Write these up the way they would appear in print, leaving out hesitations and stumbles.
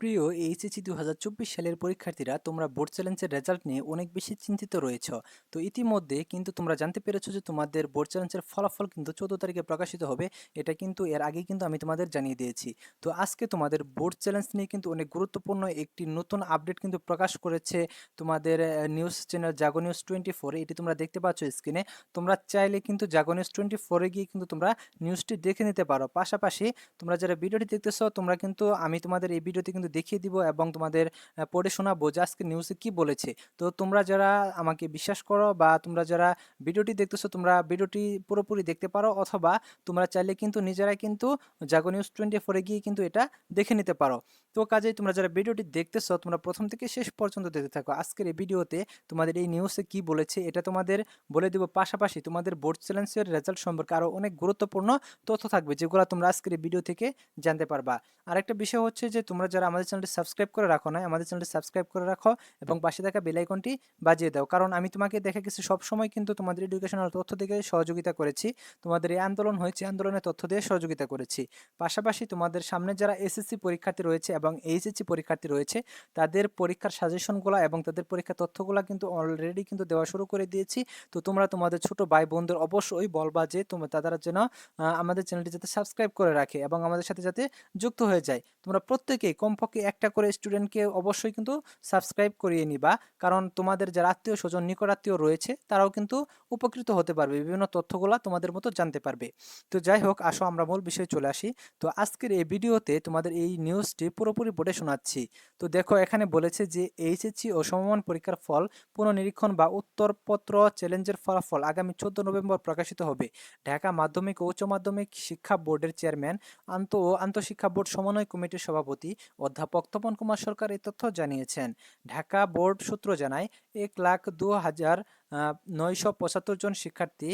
প্রিয় এইচএসসি ২০২৪ সালের পরীক্ষার্থীরা, তোমরা বোর্ড চ্যালেঞ্জের রেজাল্ট নিয়ে অনেক বেশি চিন্তিত রয়েছ। তো ইতিমধ্যে কিন্তু তোমরা জানতে পেরেছো যে তোমাদের বোর্ড চ্যালেঞ্জের ফলাফল কিন্তু 14 তারিখে প্রকাশিত হবে। এটা কিন্তু এর আগে কিন্তু আমি তোমাদের জানিয়ে দিয়েছি। তো আজকে তোমাদের বোর্ড চ্যালেঞ্জ নিয়ে কিন্তু অনেক গুরুত্বপূর্ণ একটি নতুন আপডেট কিন্তু প্রকাশ করেছে তোমাদের নিউজ চ্যানেল জাগো নিউজ 24। এটি তোমরা দেখতে পাচ্ছ স্ক্রিনে। তোমরা চাইলে কিন্তু জাগো নিউজ 24-এ গিয়ে কিন্তু তোমরা নিউজটি দেখে নিতে পারো। পাশাপাশি তোমরা যারা ভিডিওটি দেখতেছো, তোমরা কিন্তু আমি তোমাদের এই ভিডিওতে কিন্তু দেখিয়ে দিব এবং তোমাদের পড়ে শোনাবো যে আজকে নিউজে কি বলেছে। তো তোমরা যারা আমাকে বিশ্বাস করো বা তোমরা যারা ভিডিওটি দেখতেছো, তোমরা ভিডিওটি পুরোপুরি দেখতে পারো, অথবা তোমরা চাইলে কিন্তু নিজেরাই কিন্তু জাগো নিউজ 24-এ গিয়ে কিন্তু এটা দেখে নিতে পারো। তো কাজেই তোমরা যারা ভিডিওটি দেখতেছো, তোমরা প্রথম থেকে শেষ পর্যন্ত দেখতে থাকো। আজকের এই ভিডিওতে তোমাদের এই নিউজে কি বলেছে এটা তোমাদের বলে দেব। পাশাপাশি তোমাদের বোর্ড চ্যালেঞ্জের রেজাল্ট সম্পর্কে আরও অনেক গুরুত্বপূর্ণ তথ্য থাকবে, যেগুলো তোমরা আজকের এই ভিডিও থেকে জানতে পারবা। আরেকটা বিষয় হচ্ছে যে তোমরা যারা আমাদের চ্যানেলটি সাবস্ক্রাইব করে রাখো না, আমাদের চ্যানেলটি সাবস্ক্রাইব করে রাখো এবং পাশে থাকা বেল আইকনটি বাজিয়ে দাও। কারণ আমি তোমাকে দেখা গেছে সবসময় কিন্তু তোমাদের এডুকেশনাল তথ্য থেকে সহযোগিতা করেছি। তোমাদের এই আন্দোলন হয়েছে, আন্দোলনের তথ্য দিয়ে সহযোগিতা করেছি। পাশাপাশি তোমাদের সামনে যারা এসএসসি পরীক্ষার্থী রয়েছে এবং এইচএসসি পরীক্ষার্থী রয়েছে, তাদের পরীক্ষার সাজেশনগুলো এবং তাদের পরীক্ষার তথ্যগুলো কিন্তু অলরেডি কিন্তু দেওয়া শুরু করে দিয়েছি। তো তোমরা তোমাদের ছোট ভাই বোনদের অবশ্যই বলবা যে তারা যেন আমাদের চ্যানেলটি যাতে সাবস্ক্রাইব করে রাখে এবং আমাদের সাথে যাতে যুক্ত হয়ে যায়। তোমরা প্রত্যেকেই কমপক্ষে একটা করে স্টুডেন্টকে অবশ্যই কিন্তু সাবস্ক্রাইব করিয়ে নিবা, কারণ তোমাদের যারা আত্মীয় স্বজন নিকট আত্মীয় রয়েছে তারাও কিন্তু উপকৃত হতে পারবে, বিভিন্ন তথ্যগুলা তোমাদের মতো জানতে পারবে। তো যাই হোক, আসো আমরা মূল বিষয়ে চলে আসি। তো আজকের এই ভিডিওতে তোমাদের এই নিউজটি পুরোপুরি পড়ে শোনাচ্ছি। তো দেখো, এখানে বলেছে যে এইচএসসি ও সমমান পরীক্ষার ফল পুনঃনিরীক্ষণ বা উত্তরপত্র চ্যালেঞ্জের ফলাফল আগামী 14 নভেম্বর প্রকাশিত হবে। ঢাকা মাধ্যমিক ও উচ্চ মাধ্যমিক শিক্ষা বোর্ডের চেয়ারম্যান ও আন্তঃশিক্ষা বোর্ড সমন্বয় কমিটির সভাপতি অধ্যাপক তপন কুমার সরকার এই তথ্য জানিয়েছেন। ঢাকা বোর্ড সূত্র জানায়, 1,02,975 জন শিক্ষার্থী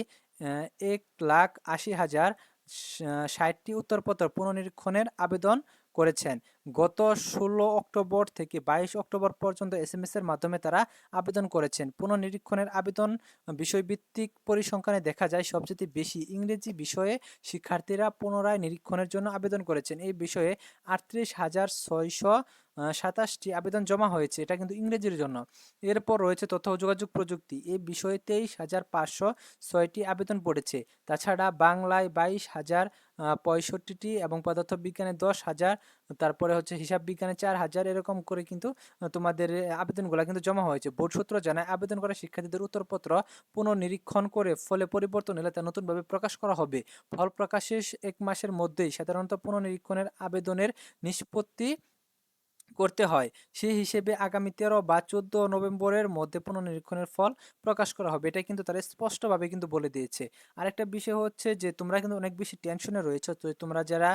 1,80,060টি উত্তরপত্র পুনর্নিরীক্ষণের আবেদন করেছেন। গত 16 অক্টোবর থেকে 22 অক্টোবর পর্যন্ত এসএমএস এর মাধ্যমে তারা আবেদন করেছেন। পুনর্নিরীক্ষণের আবেদন বিষয়ভিত্তিক পরিসংখ্যানে দেখা যায়, সবচেয়ে বেশি ইংরেজি বিষয়ে শিক্ষার্থীরা পুনরায় নিরীক্ষণের জন্য আবেদন করেছেন। এই বিষয়ে 38,627টি আবেদন জমা হয়েছে, এটা কিন্তু ইংরেজির জন্য। এরপর রয়েছে তথ্য ও যোগাযোগ প্রযুক্তি, এই বিষয়ে 23,506টি আবেদন পড়েছে। তাছাড়া বাংলায় 22,065টি এবং পদার্থবিজ্ঞানে 10,000, তারপরে হচ্ছে হিসাব বিজ্ঞানে 4,000, এরকম করে কিন্তু তোমাদের আবেদনগুলো কিন্তু জমা হয়েছে। বোর্ড সূত্র জানায়, আবেদন করা শিক্ষার্থীদের উত্তরপত্র পুনর্নিরীক্ষণ করে ফলে পরিবর্তন এলে তা নতুনভাবে প্রকাশ করা হবে। ফল প্রকাশের 1 মাসের মধ্যেই সাধারণত পুনর্নিরীক্ষণের আবেদনের নিষ্পত্তি করতে হয়। সেই হিসেবে আগামী 13 বা 14 নভেম্বরের মধ্যে পুনর্নিরীক্ষণের ফল প্রকাশ করা হবে। এটা কিন্তু তারা স্পষ্টভাবে কিন্তু বলে দিয়েছে। আরেকটা বিষয় হচ্ছে যে তোমরা কিন্তু অনেক বেশি টেনশনে রয়েছো। তো তোমরা যারা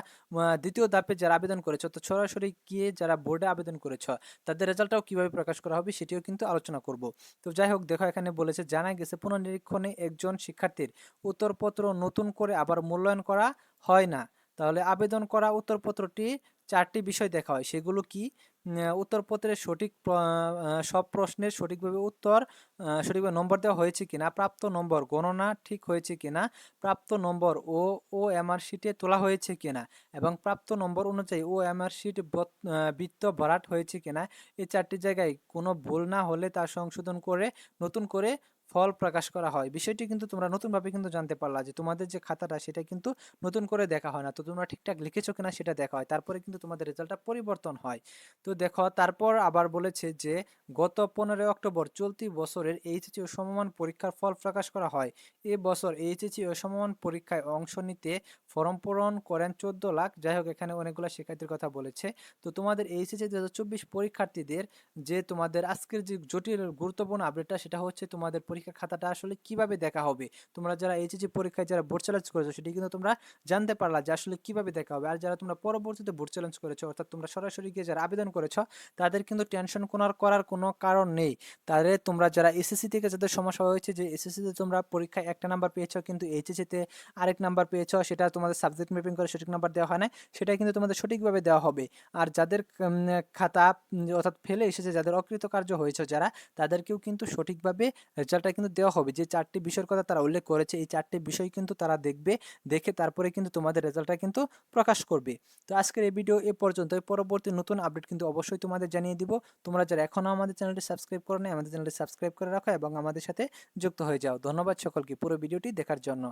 দ্বিতীয় ধাপে যারা আবেদন করেছো, তো সরাসরি গিয়ে যারা বোর্ডে আবেদন করেছো, তাদের রেজাল্টটাও কিভাবে প্রকাশ করা হবে সেটিও কিন্তু আলোচনা করব। তো যাই হোক, দেখো এখানে বলেছে, জানা গেছে পুনর্নিরীক্ষণে একজন শিক্ষার্থীর উত্তরপত্র নতুন করে আবার মূল্যায়ন করা হয় না। তাহলে আবেদন করা উত্তরপত্রটি 4টি বিষয় দেখা হয়। সেগুলো কি? উত্তরপত্রের সব প্রশ্নের সঠিকভাবে নম্বর দেওয়া হয়েছে কিনা, প্রাপ্ত নম্বর গণনা ঠিক হয়েছে কিনা, প্রাপ্ত নম্বর ওএমআর শিটে তোলা হয়েছে কিনা এবং প্রাপ্ত নম্বর অনুযায়ী ওএমআর শিট বৃত্ত ভরাট হয়েছে কিনা। এই 4টি জায়গায় কোনো ভুল না হলে তা সংশোধন করে নতুন করে ফল প্রকাশ করা হয়। বিষয়টি কিন্তু তোমরা নতুনভাবে কিন্তু জানতে পারলা যে তোমাদের যে খাতাটা সেটা কিন্তু নতুন করে দেখা হয় না। তো তোমরা ঠিকঠাক লিখেছো কিনা সেটা দেখা হয়, তারপরে কিন্তু তোমাদের রেজাল্টটা পরিবর্তন হয়। তো দেখো, তারপর আবার বলেছে যে গত 15 অক্টোবর চলতি বছরের এইচএসসি ও সমমান পরীক্ষার ফল প্রকাশ করা হয়। এ বছর এইচএসসি ও সমমান পরীক্ষায় অংশ নিতে ফর্ম পূরণ করেন 14 লাখ। যাই হোক, এখানে অনেকগুলো শিক্ষার্থীর কথা বলেছে। তো তোমাদের এইচএসসি 2024 পরীক্ষার্থীদের যে তোমাদের আজকের যে জটিল গুরুত্বপূর্ণ আপডেটটা, সেটা হচ্ছে তোমাদের পরীক্ষা খাতাটা আসলে কিভাবে দেখা হবে। তোমরা যারা এইচএসসি পরীক্ষায় যারা বোর্ড চ্যালেঞ্জ করেছো, সেটি কিন্তু তোমরা জানতে পারলা যে আসলে কিভাবে দেখা হবে। আর যারা তোমরা পরবর্তীতে বোর্ড চ্যালেঞ্জ করেছো, অর্থাৎ তোমরা সরাসরি গিয়ে যারা আবেদন করেছো, তাদের কিন্তু টেনশন করার কোনো কারণ নেই। তাদের তোমরা যারা এসএসসি থেকে যাদের সমস্যা হয়েছে, যে এসএসসিতে তোমরা পরীক্ষায় একটা নাম্বার পেয়েছো কিন্তু এইচএসসিতে আরেক নাম্বার পেয়েছো, সেটা তোমাদের সাবজেক্ট ম্যাপিং করে সঠিক নাম্বার দেওয়া হয় না, সেটা কিন্তু তোমাদের সঠিকভাবে দেওয়া হবে। আর যাদের খাতা অর্থাৎ ফেলে এসেছে, যাদের অকৃতকার্য হয়েছে যারা, তাদেরকেও কিন্তু সঠিকভাবে রেজাল্টটা রেজাল্টটা কিন্তু দেওয়া হবে। যে 4টি বিষয়ের কথা তারা উল্লেখ করেছে, এই 4টি বিষয় কিন্তু তারা দেখবে, দেখে তারপরে কিন্তু তোমাদের রেজাল্টটা কিন্তু প্রকাশ করবে। তো আজকের এই ভিডিও এ পর্যন্তই। পরবর্তী নতুন আপডেট কিন্তু অবশ্যই তোমাদের জানিয়ে দিব। তোমরা যারা এখনও আমাদের চ্যানেলটি সাবস্ক্রাইব করো নাই, আমাদের চ্যানেলটি সাবস্ক্রাইব করে রাখো এবং আমাদের সাথে যুক্ত হয়ে যাও। ধন্যবাদ সকলকে পুরো ভিডিওটি দেখার জন্য।